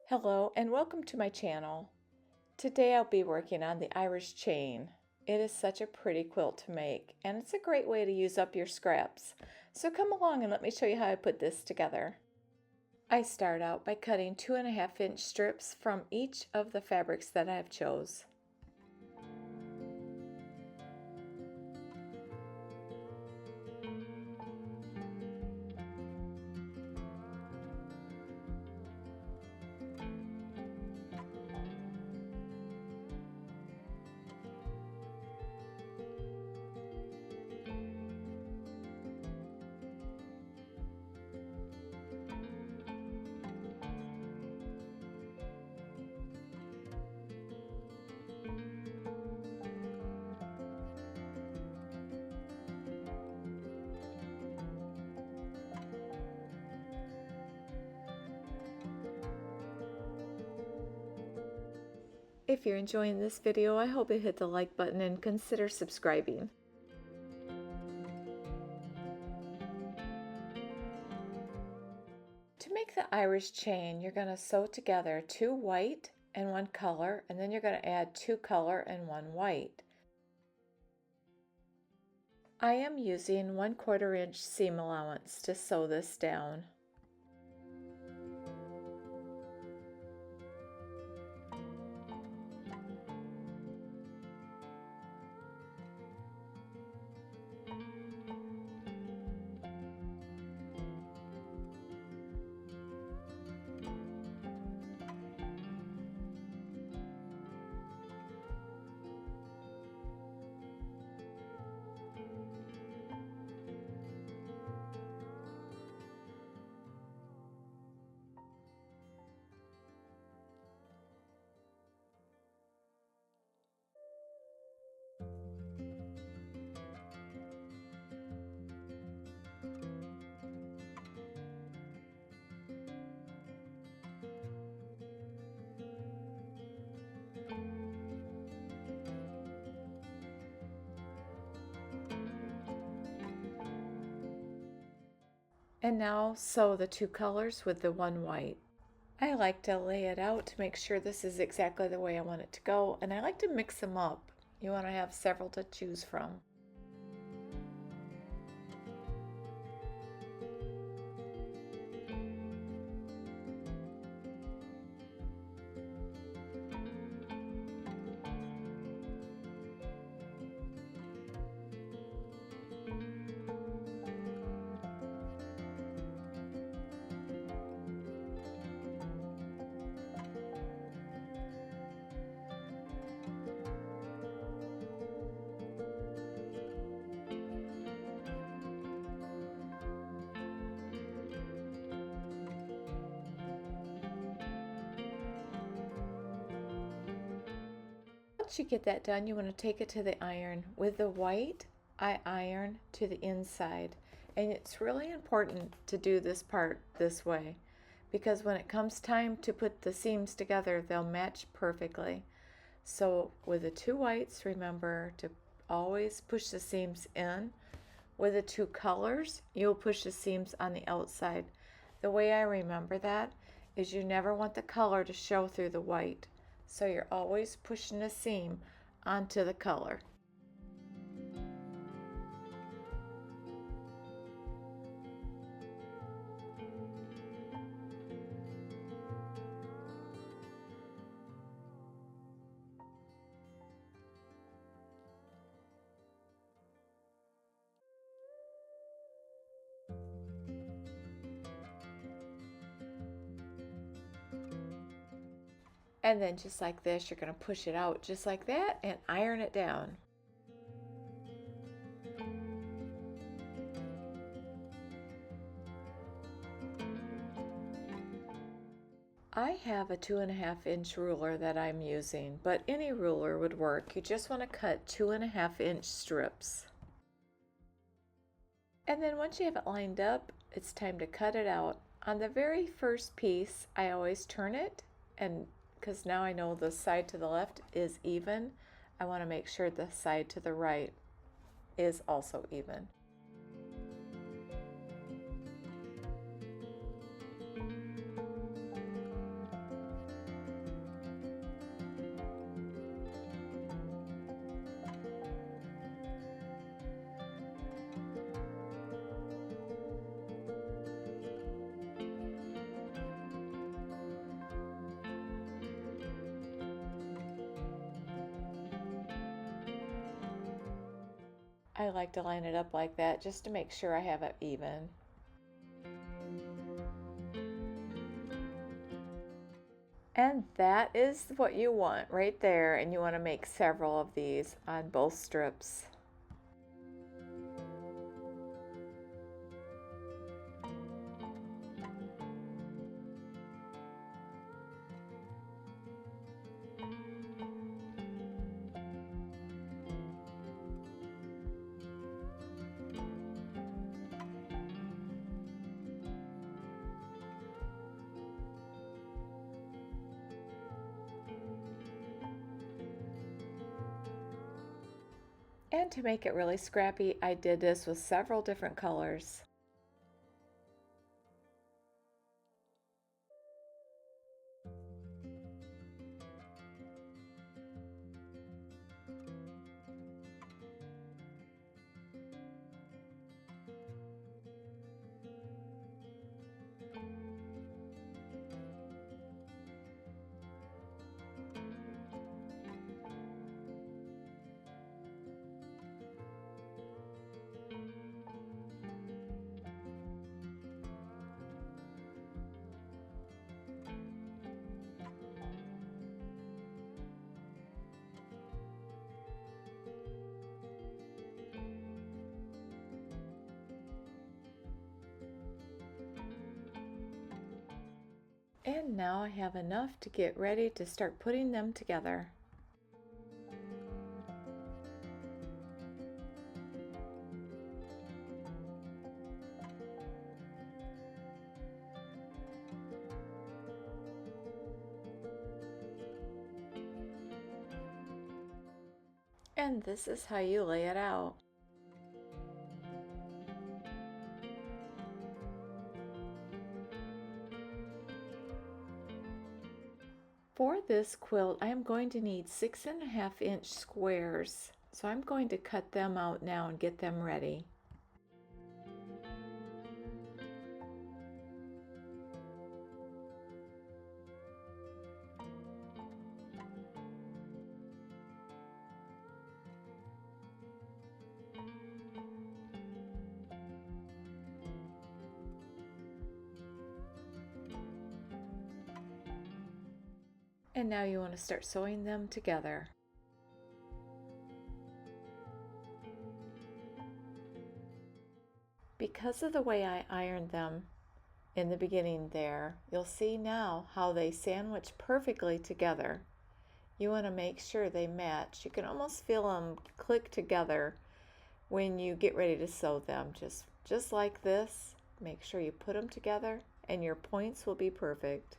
Hello and welcome to my channel. Today I'll be working on the Irish chain. It is such a pretty quilt to make and it's a great way to use up your scraps. So come along and let me show you how I put this together. I start out by cutting 2.5-inch strips from each of the fabrics that I've chose. If you're enjoying this video, I hope you hit the like button and consider subscribing. To make the Irish chain, you're going to sew together 2 white and 1 color, and then you're going to add 2 color and 1 white. I am using 1/4 inch seam allowance to sew this down. And now sew the 2 colors with the 1 white. I like to lay it out to make sure this is exactly the way I want it to go, and I like to mix them up. You want to have several to choose from. Once you get that done, you want to take it to the iron. With the white, I iron to the inside. And it's really important to do this part this way because when it comes time to put the seams together, they'll match perfectly. So with the 2 whites, remember to always push the seams in. With the 2 colors, you'll push the seams on the outside. The way I remember that is you never want the color to show through the white. So you're always pushing the seam onto the color. And then just like this, you're going to push it out just like that and iron it down. I have a 2.5-inch ruler that I'm using, but any ruler would work. You just want to cut 2.5-inch strips. And then once you have it lined up, it's time to cut it out. On the very first piece, I always turn it, and because now I know the side to the left is even, I want to make sure the side to the right is also even. I like to line it up like that just to make sure I have it even. And that is what you want right there, and you want to make several of these on both strips. And to make it really scrappy, I did this with several different colors. And now I have enough to get ready to start putting them together. And this is how you lay it out. For this quilt, I am going to need 6.5-inch squares. So I'm going to cut them out now and get them ready. And now you want to start sewing them together. Because of the way I ironed them in the beginning there, you'll see now how they sandwich perfectly together. You want to make sure they match. You can almost feel them click together when you get ready to sew them. Just like this, make sure you put them together and your points will be perfect.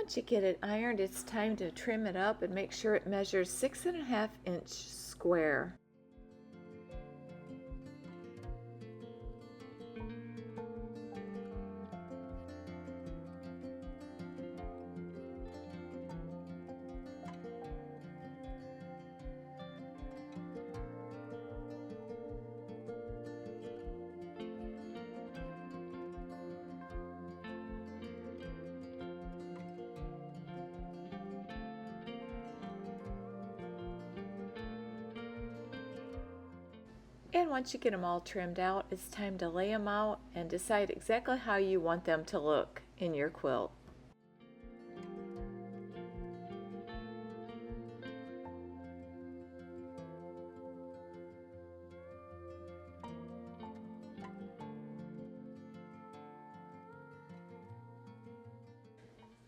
once you get it ironed, it's time to trim it up and make sure it measures 6.5 inch square. And once you get them all trimmed out, it's time to lay them out and decide exactly how you want them to look in your quilt.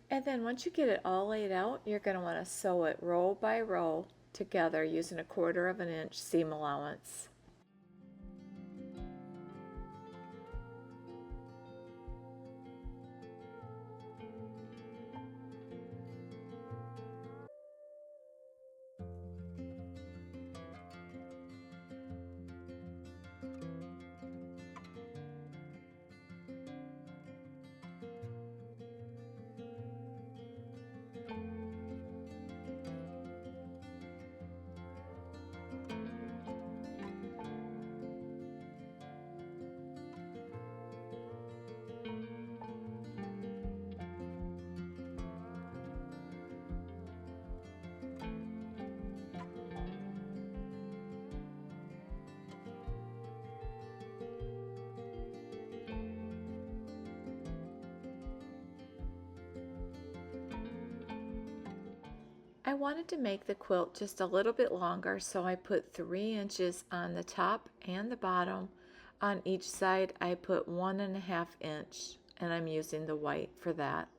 And then once you get it all laid out, you're going to want to sew it row by row together using 1/4 inch seam allowance. I wanted to make the quilt just a little bit longer, so I put 3 inches on the top and the bottom. On each side I put 1.5 inch, and I'm using the white for that.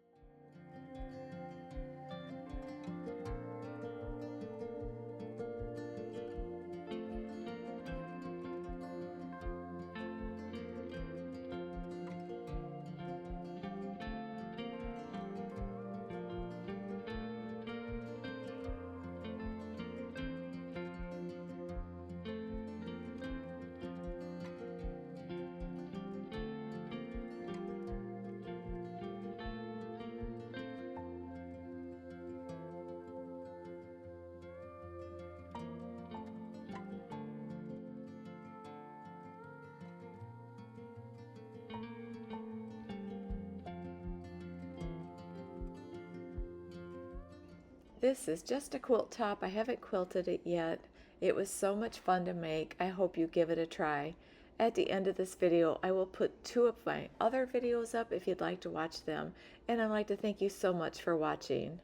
This is just a quilt top. I haven't quilted it yet. It was so much fun to make. I hope you give it a try. At the end of this video, I will put 2 of my other videos up if you'd like to watch them. And I'd like to thank you so much for watching.